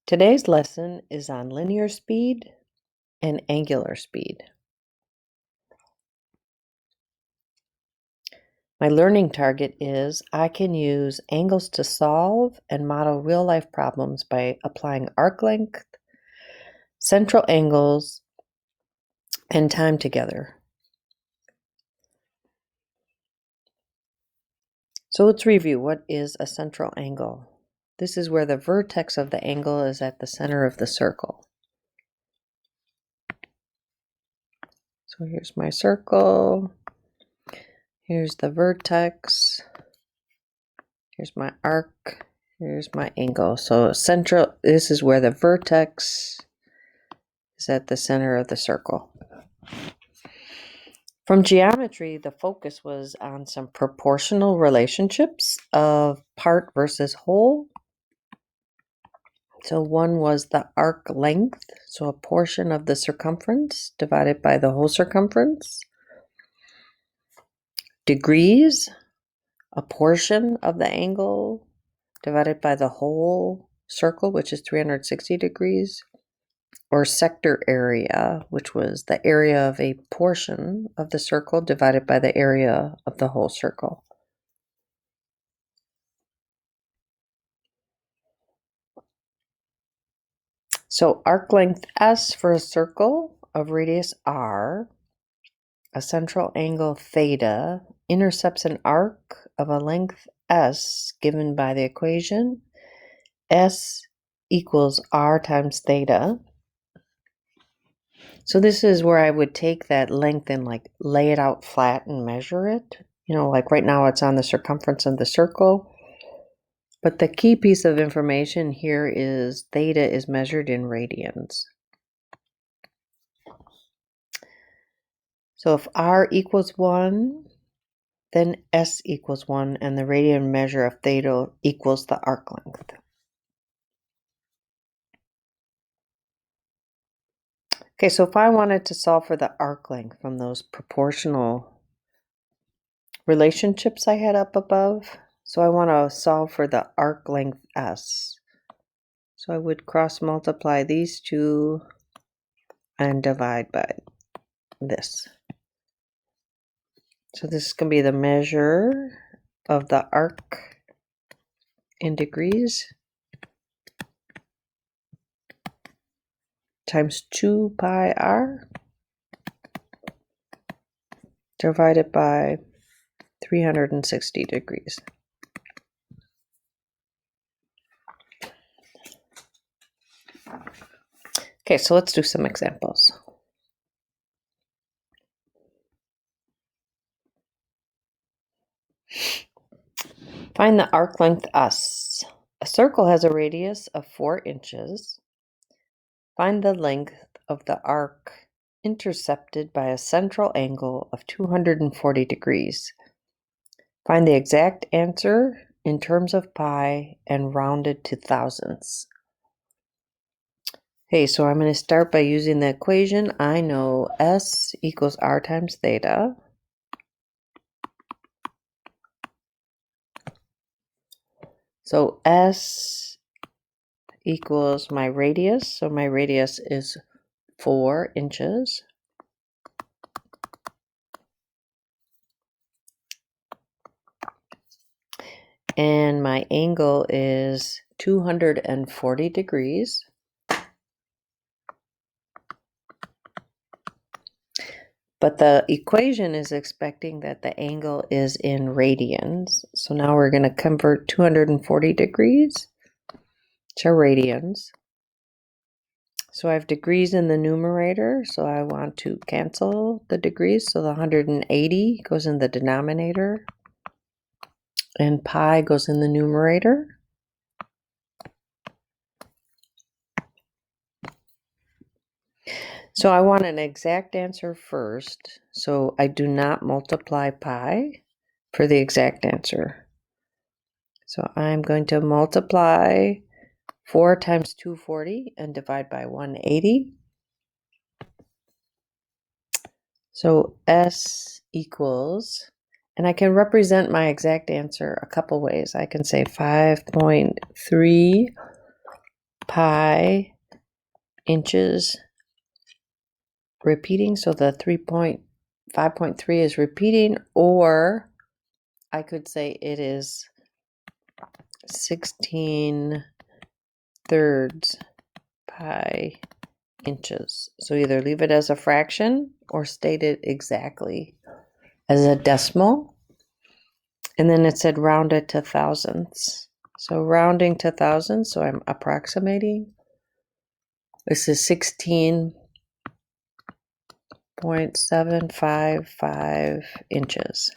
Today's lesson is on linear speed and angular speed. My learning target is I can use angles to solve and model real-life problems by applying arc length, central angles, and time together. So let's review. What is a central angle? This is where the vertex of the angle is at the center of the circle. So here's my circle. Here's the vertex. Here's my arc. Here's my angle. So this is where the vertex is at the center of the circle. From geometry, the focus was on some proportional relationships of part versus whole. So one was the arc length, so a portion of the circumference divided by the whole circumference. Degrees, a portion of the angle divided by the whole circle, which is 360 degrees. Or sector area, which was the area of a portion of the circle divided by the area of the whole circle. So arc length S for a circle of radius r, a central angle theta intercepts an arc of a length S given by the equation S equals r times theta. So this is where I would take that length and lay it out flat and measure it. Like right now it's on the circumference of the circle. But the key piece of information here is theta is measured in radians. So if r equals 1, then s equals 1, and the radian measure of theta equals the arc length. Okay, so if I wanted to solve for the arc length from those proportional relationships I had up above, so I want to solve for the arc length s. So I would cross multiply these two and divide by this. So this is going to be the measure of the arc in degrees times 2 pi r divided by 360 degrees. Okay, so let's do some examples. Find the arc length S. A circle has a radius of 4 inches. Find the length of the arc intercepted by a central angle of 240 degrees. Find the exact answer in terms of pi and rounded to thousandths. Okay, so I'm going to start by using the equation. I know S equals r times theta. So S equals my radius. So my radius is 4 inches. And my angle is 240 degrees. But the equation is expecting that the angle is in radians. So now we're going to convert 240 degrees to radians. So I have degrees in the numerator, so I want to cancel the degrees. So the 180 goes in the denominator, and pi goes in the numerator. So I want an exact answer first, so I do not multiply pi for the exact answer. So I'm going to multiply 4 times 240 and divide by 180. So S equals, and I can represent my exact answer a couple ways. I can say 5.3 pi inches repeating. So the 5.3 is repeating, or I could say it is 16 thirds pi inches. So either leave it as a fraction or state it exactly as a decimal. And then it said round it to thousandths. So rounding to thousandths, so I'm approximating. This is 16.755 inches.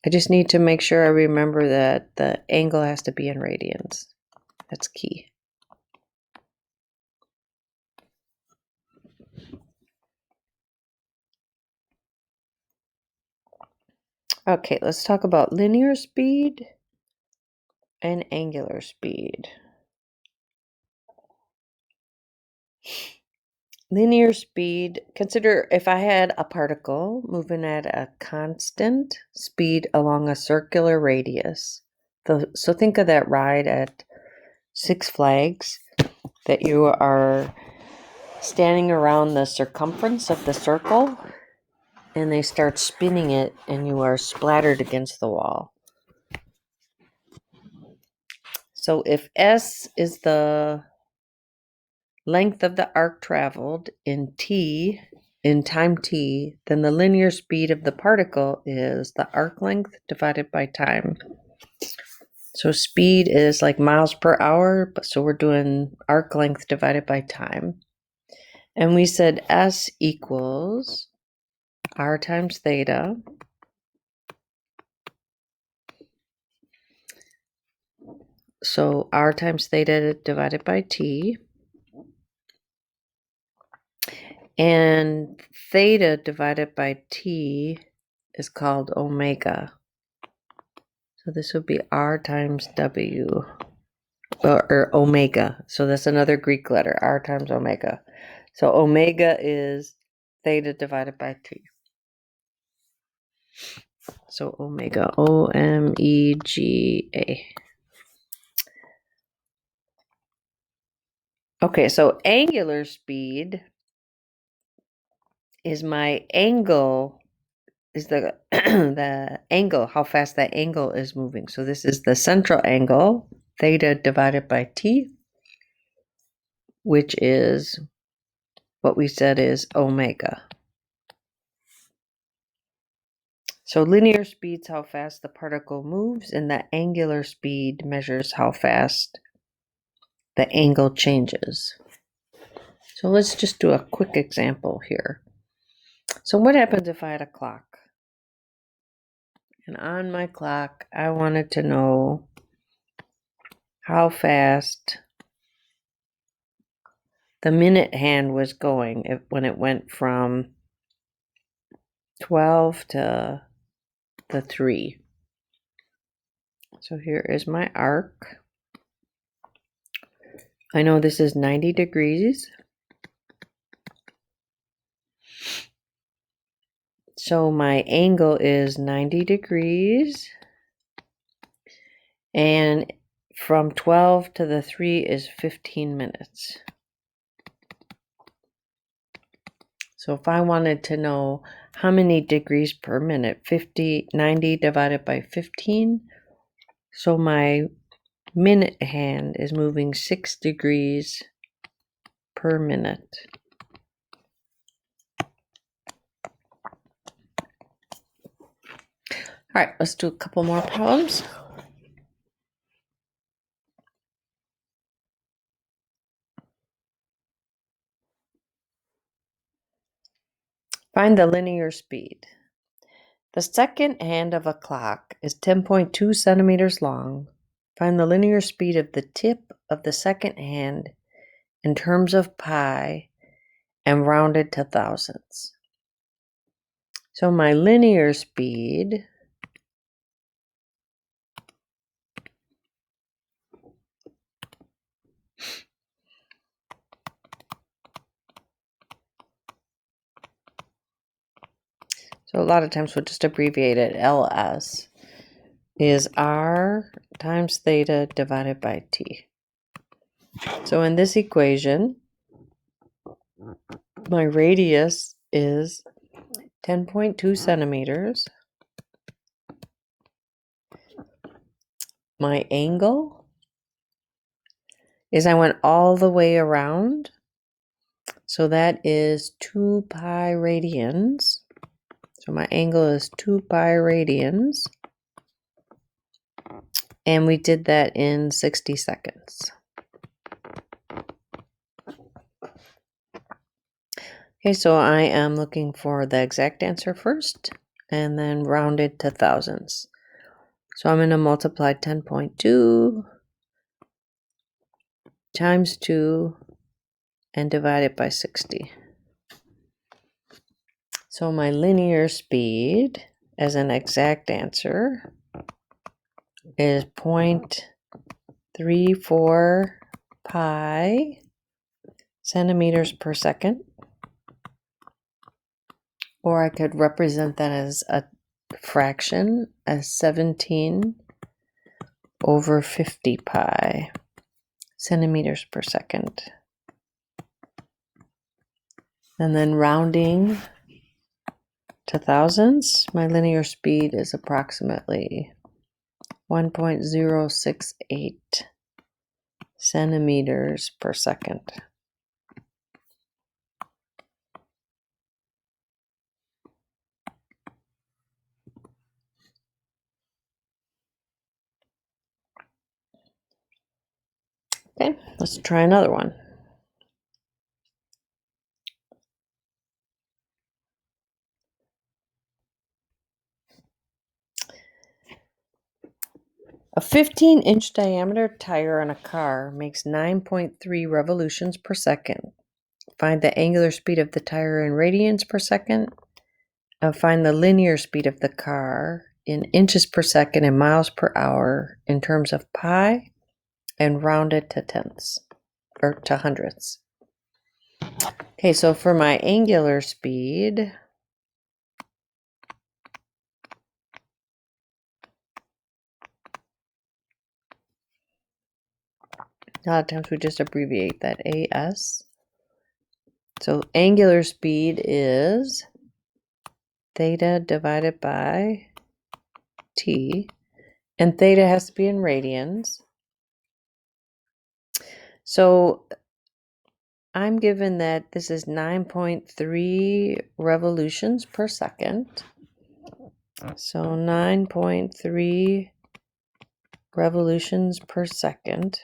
I just need to make sure I remember that the angle has to be in radians. That's key. Okay, let's talk about linear speed and angular speed. Linear speed, consider if I had a particle moving at a constant speed along a circular radius. So think of that ride at Six Flags, that you are standing around the circumference of the circle and they start spinning it and you are splattered against the wall. So if S is the length of the arc traveled in time t, then the linear speed of the particle is the arc length divided by time. So speed is like miles per hour, so we're doing arc length divided by time. And we said S equals r times theta So r times theta divided by t. And theta divided by t is called omega. So this would be r times w, or omega. So that's another Greek letter, r times omega. So omega is theta divided by t. So omega, O-M-E-G-A. Okay, so angular speed is my angle, is the the angle, how fast that angle is moving. So this is the central angle, theta divided by t, which is what we said is omega. So linear speed's how fast the particle moves, and the angular speed measures how fast the angle changes. So let's just do a quick example here. So what happens if I had a clock? And on my clock, I wanted to know how fast the minute hand was going when it went from 12 to the 3. So here is my arc. I know this is 90 degrees. So my angle is 90 degrees. And from 12 to the 3 is 15 minutes. So if I wanted to know how many degrees per minute, 90 divided by 15. So my minute hand is moving 6 degrees per minute. All right, let's do a couple more problems. Find the linear speed. The second hand of a clock is 10.2 centimeters long. Find the linear speed of the tip of the second hand in terms of pi and rounded to thousandths. So my linear speed so a lot of times we'll just abbreviate it. LS is R times theta divided by t. So in this equation, my radius is 10.2 centimeters. My angle is, I went all the way around, so that is 2 pi radians. So my angle is 2 pi radians. And we did that in 60 seconds. Okay, so I am looking for the exact answer first and then round it to thousands. So I'm going to multiply 10.2 times 2 and divide it by 60. So my linear speed as an exact answer is 0.34 pi centimeters per second. Or I could represent that as a fraction as 17 over 50 pi centimeters per second. And then rounding to thousands, my linear speed is approximately 1.068 centimeters per second. Okay, let's try another one. A 15-inch diameter tire on a car makes 9.3 revolutions per second. Find the angular speed of the tire in radians per second. Find the linear speed of the car in inches per second and miles per hour in terms of pi, and round it to tenths or to hundredths. Okay, so for my angular speed, a lot of times we just abbreviate that AS. So angular speed is theta divided by t, and theta has to be in radians. So I'm given that this is 9.3 revolutions per second. So 9.3 revolutions per second.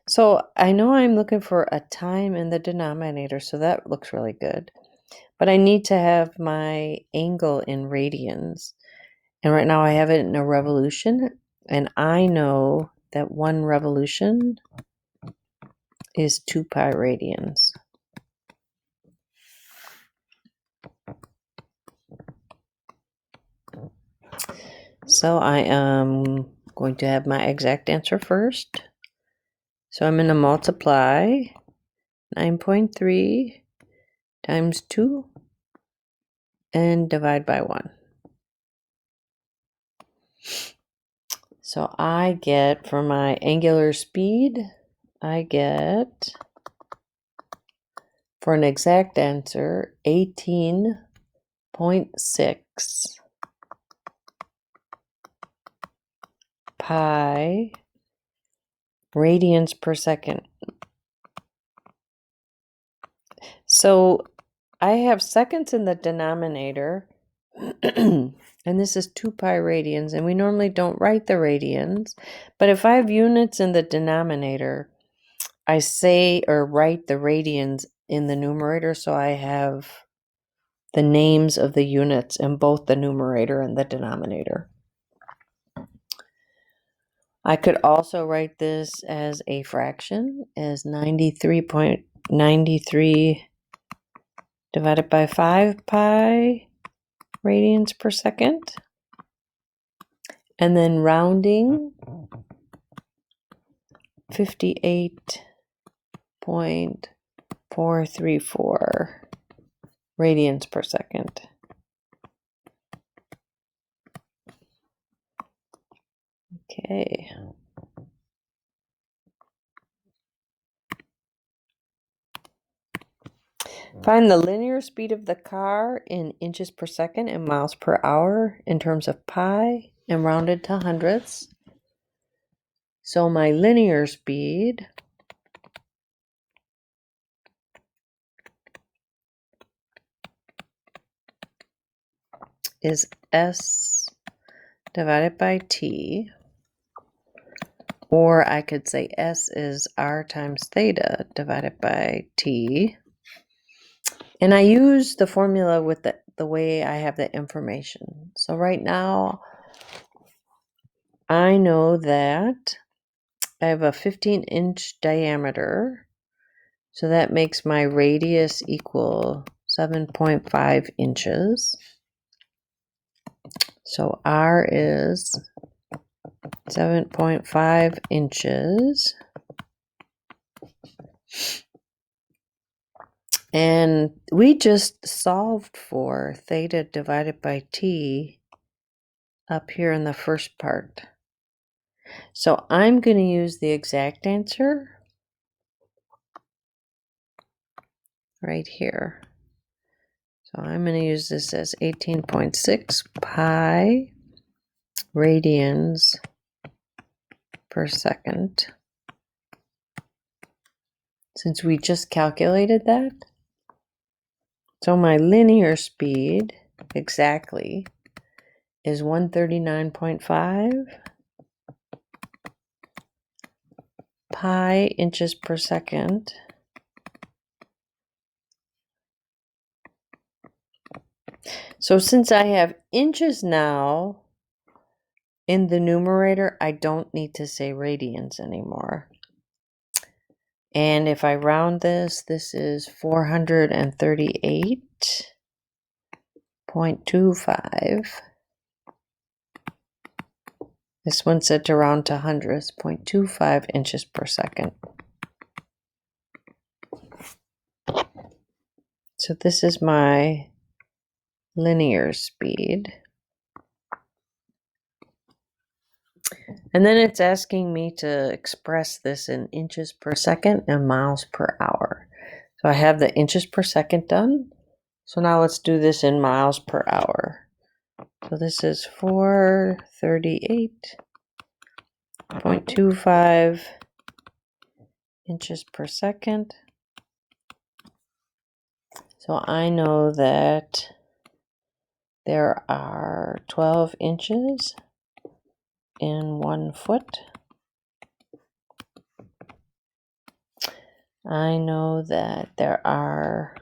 So I know I'm looking for a time in the denominator, so that looks really good. But I need to have my angle in radians. And right now I have it in a revolution, and I know that 1 revolution is 2 pi radians. So I am going to have my exact answer first. So I'm going to multiply 9.3 times 2 and divide by 1. So I get, for my angular speed, I get, for an exact answer, 18.6 pi radians per second. So I have seconds in the denominator, and this is 2 pi radians, and we normally don't write the radians, but if I have units in the denominator, I say or write the radians in the numerator, so I have the names of the units in both the numerator and the denominator. I could also write this as a fraction, as 93.93 divided by 5 pi radians per second. And then rounding 58.434 radians per second. Okay. Find the linear speed of the car in inches per second and miles per hour in terms of pi and rounded to hundredths. So my linear speed is s divided by t, or I could say s is r times theta divided by t. And I use the formula with the way I have the information. So right now, I know that I have a 15-inch diameter. So that makes my radius equal 7.5 inches. So R is 7.5 inches. And we just solved for theta divided by t up here in the first part. So I'm going to use the exact answer right here. So I'm going to use this as 18.6 pi radians per second. Since we just calculated that. So my linear speed exactly is 139.5 pi inches per second. So since I have inches now in the numerator, I don't need to say radians anymore. And if I round this, this is 438.25. This one's set to round to hundredths, 0.25 inches per second. So this is my linear speed. And then it's asking me to express this in inches per second and miles per hour. So I have the inches per second done. So now let's do this in miles per hour. So this is 438.25 inches per second. So I know that there are 12 inches in 1 foot. I know that there are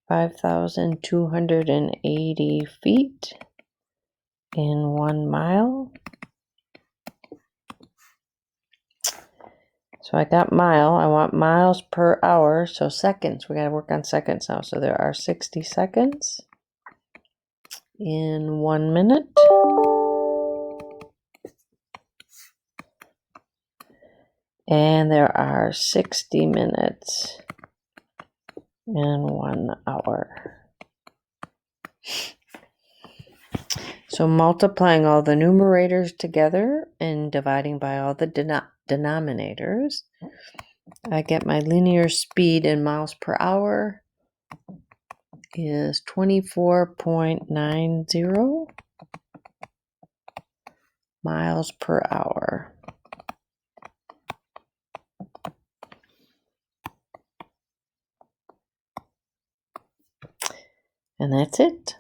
5,280 feet in 1 mile. So I got mile. I want miles per hour. So seconds. We got to work on seconds now. So there are 60 seconds in 1 minute. And there are 60 minutes in 1 hour. So multiplying all the numerators together and dividing by all the denominators, I get my linear speed in miles per hour is 24.90 miles per hour. And that's it.